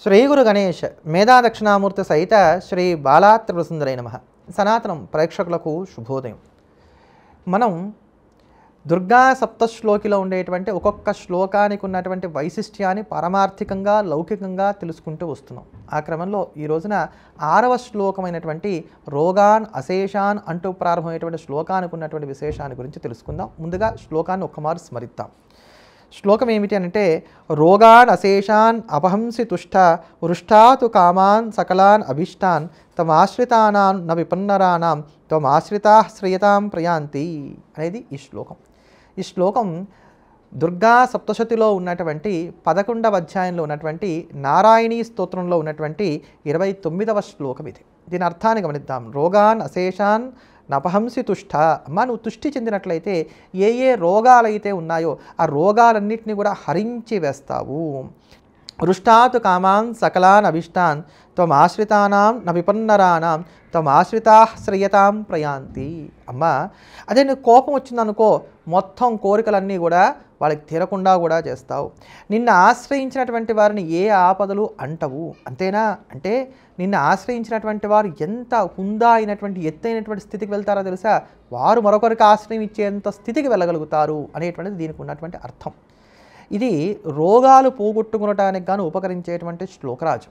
శ్రీ గురు గణేష్ మేధా దక్షిణామూర్తి సహిత శ్రీ బాలాత్రిపురసుందరై నమః. సనాతనం ప్రేక్షకులకు శుభోదయం. మనం దుర్గా సప్తశ్లోకిలో ఉండేటువంటి ఒక్కొక్క శ్లోకానికి ఉన్నటువంటి వైశిష్ట్యాన్ని పారమార్థికంగా లౌకికంగా తెలుసుకుంటూ వస్తున్నాం. ఆ క్రమంలో ఈ రోజున 6వ శ్లోకమైనటువంటి రోగాన్ అశేషాన్ అంటూ ప్రారంభమైనటువంటి శ్లోకానికి ఉన్నటువంటి విశేషాన్ని గురించి తెలుసుకుందాం. ముందుగా శ్లోకాన్ని ఒక్కమారు స్మరిద్దాం. శ్లోకం ఏమిటి అంటే, రోగాన్ అశేషాన్ అపహంసి తుష్ట వృష్టాతు కామాన్ సకలాన్ అభిష్టాన్ తమాశ్రితానాం న విపన్నరానాం త్వమాశ్రితా శ్రియతాం ప్రయాంతి అనేది ఈ శ్లోకం. ఈ శ్లోకం దుర్గా సప్తశతిలో ఉన్నటువంటి 11వ అధ్యాయంలో ఉన్నటువంటి నారాయణీ స్తోత్రంలో ఉన్నటువంటి 29వ శ్లోకం ఇది. దీని అర్థాన్ని గమనిద్దాం. రోగాన్ అశేషాన్ నపహంసి తుష్ట. అమ్మ, నువ్వు తుష్టి చెందినట్లయితే ఏ ఏ రోగాలైతే ఉన్నాయో ఆ రోగాలన్నింటినీ కూడా హరించి వేస్తావు. వృష్టాతు కామాన్ సకలాన్ అభిష్టాన్ త్వమాశ్రితానాం న విపన్నరానాం త్వమాశ్రితా శ్రియతాం ప్రయాంతి. అమ్మ, అదే నీకు కోపం వచ్చిందనుకో, మొత్తం కోరికలన్నీ కూడా వాళ్ళకి తీరకుండా కూడా చేస్తావు. నిన్ను ఆశ్రయించినటువంటి వారిని ఏ ఆపదలు అంటవు. అంతేనా? అంటే నిన్ను ఆశ్రయించినటువంటి వారు ఎంత హుందా అయినటువంటి ఎత్తైనటువంటి స్థితికి వెళ్తారో తెలుసా? వారు మరొకరికి ఆశ్రయం ఇచ్చేంత స్థితికి వెళ్ళగలుగుతారు అనేటువంటిది దీనికి ఉన్నటువంటి అర్థం. ఇది రోగాలు పోగొట్టుకునటానికి గాను ఉపకరించేటువంటి శ్లోకరాజు.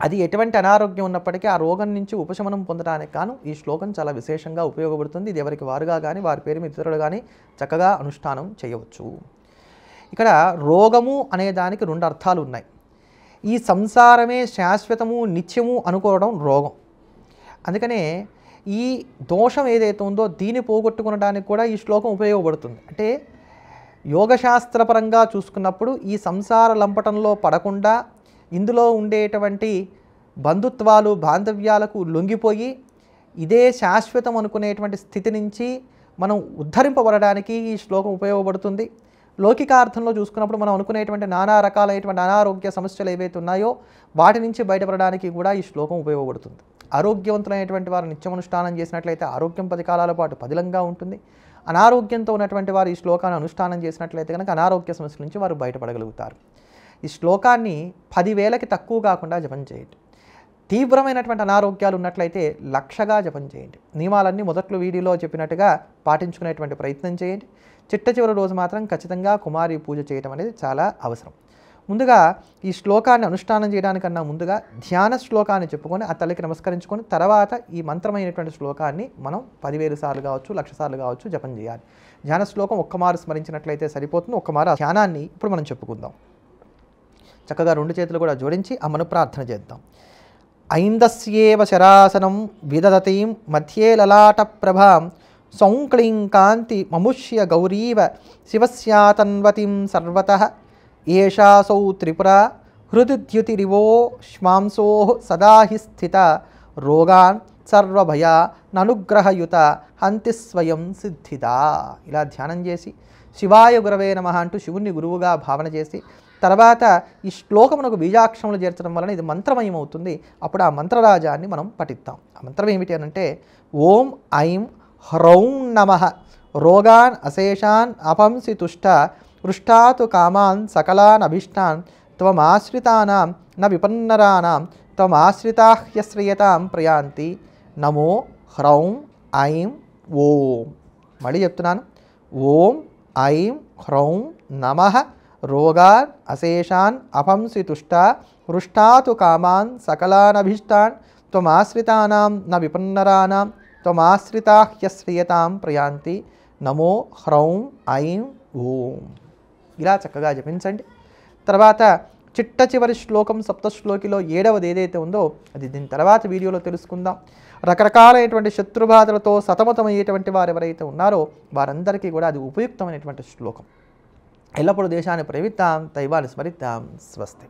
అది ఎటువంటి అనారోగ్యం ఉన్నప్పటికీ ఆ రోగం నుంచి ఉపశమనం పొందడానికి గాను ఈ శ్లోకం చాలా విశేషంగా ఉపయోగపడుతుంది. ఇది ఎవరికి వారుగా కానీ వారి పేరు మీద ఇతరులు కానీ చక్కగా అనుష్ఠానం చేయవచ్చు. ఇక్కడ రోగము అనే దానికి 2 అర్థాలు ఉన్నాయి. ఈ సంసారమే శాశ్వతము నిత్యము అనుకోవడం రోగం. అందుకనే ఈ దోషం ఏదైతే ఉందో దీన్ని పోగొట్టుకునడానికి కూడా ఈ శ్లోకం ఉపయోగపడుతుంది. అంటే యోగశాస్త్రపరంగా చూసుకున్నప్పుడు ఈ సంసార లంపటంలో పడకుండా ఇందులో ఉండేటువంటి బంధుత్వాలు బాంధవ్యాలకు లొంగిపోయి ఇదే శాశ్వతం అనుకునేటువంటి స్థితి నుంచి మనం ఉద్ధరింపబడడానికి ఈ శ్లోకం ఉపయోగపడుతుంది. లౌకికార్థంలో చూసుకున్నప్పుడు మనం అనుకునేటువంటి నానా రకాలైనటువంటి అనారోగ్య సమస్యలు ఏవైతే ఉన్నాయో వాటి నుంచి బయటపడడానికి కూడా ఈ శ్లోకం ఉపయోగపడుతుంది. ఆరోగ్యవంతులైనటువంటి వారు నిత్యమనుష్ఠానం చేసినట్లయితే ఆరోగ్యం 10 కాలాల పాటు పదిలంగా ఉంటుంది. అనారోగ్యంతో ఉన్నటువంటి వారు ఈ శ్లోకాన్ని అనుష్ఠానం చేసినట్లయితే కనుక అనారోగ్య సమస్యల నుంచి వారు బయటపడగలుగుతారు. ఈ శ్లోకాన్ని 10,000కి తక్కువ కాకుండా జపం చేయండి. తీవ్రమైనటువంటి అనారోగ్యాలు ఉన్నట్లయితే 1,00,000గా జపం చేయండి. నియమాలన్నీ మొదట్లో వీడియోలో చెప్పినట్టుగా పాటించుకునేటువంటి ప్రయత్నం చేయండి. చిట్ట చివరి రోజు మాత్రం ఖచ్చితంగా కుమారి పూజ చేయడం అనేది చాలా అవసరం. ముందుగా ఈ శ్లోకాన్ని అనుష్ఠానం చేయడానికన్నా ముందుగా ధ్యాన శ్లోకాన్ని చెప్పుకొని ఆ తల్లికి నమస్కరించుకొని తర్వాత ఈ మంత్రమైనటువంటి శ్లోకాన్ని మనం 10,000 సార్లు కావచ్చు 1,00,000 సార్లు కావచ్చు జపం చేయాలి. ధ్యాన శ్లోకం ఒక్కమారు స్మరించినట్లయితే సరిపోతుంది. ఒక్కమారు ఆ ధ్యానాన్ని ఇప్పుడు మనం చెప్పుకుందాం. చక్కగా 2 చేతులు కూడా జోడించి అమ్మను ప్రార్థన చేద్దాం. ఐందస్యేవ శరాసనం విదదతీం మధ్యే లలాట ప్రభాం సౌంక్లీం కాంతి మముష్య గౌరీవ శివస్యాతన్వతిం సర్వతః ఏషాసౌ త్రిపుర హృదిద్యుతిరివో శ్మాంసో సదా హి స్థిత రోగాన్ సర్వభయ ననుగ్రహయుత హంతి స్వయం సిద్ధిత. ఇలా ధ్యానం చేసి శివాయ గురవే నమః అంటూ శివుణ్ణి గురువుగా భావన చేసి తర్వాత ఈ శ్లోకమునకు బీజాక్షరములు చేర్చడం వలన ఇది మంత్రమయం అవుతుంది. అప్పుడు ఆ మంత్రరాజాన్ని మనం పఠిద్దాం. ఆ మంత్రం ఏమిటి అనంటే, ఓం ఐం హ్రౌం నమః రోగాన్ అశేషాన్ అపంసి తుష్ట వృష్టాతు కామాన్ సకలాన్ అభిష్టాన్ త్వమాశ్రితానాం న విపన్నరానాం త్వమాశ్రితా హ్యశ్రియతాం ప్రయాంతి నమో హ్రౌం ఐం ఓం. మళ్ళీ చెప్తున్నాను. ఓం ఐం హ్రౌం నమః రోగాన్ అశేషాన్ అపంసి తుష్ట వృష్టాతు కామాన్ సకలానభిష్టాన్ త్వమాశ్రితానాం న విపన్నరానాం త్వమాశ్రితా హ్యశ్రియతాం ప్రయాంతి నమో హ్రౌం ఐం ఓం. ఇలా చక్కగా జపించండి. తర్వాత చిట్ట చివరి శ్లోకం సప్తశ్లోకిలో 7వది ఏదైతే ఉందో అది దీని తర్వాత వీడియోలో తెలుసుకుందాం. రకరకాలైనటువంటి శత్రుబాధలతో సతమతమయ్యేటువంటి వారు ఎవరైతే ఉన్నారో వారందరికీ కూడా అది ఉపయుక్తమైనటువంటి శ్లోకం. ఎల్లప్పుడూ దేశాన్ని ప్రేమిద్దాం, దైవాన్ని స్మరిద్దాం. స్వస్తి.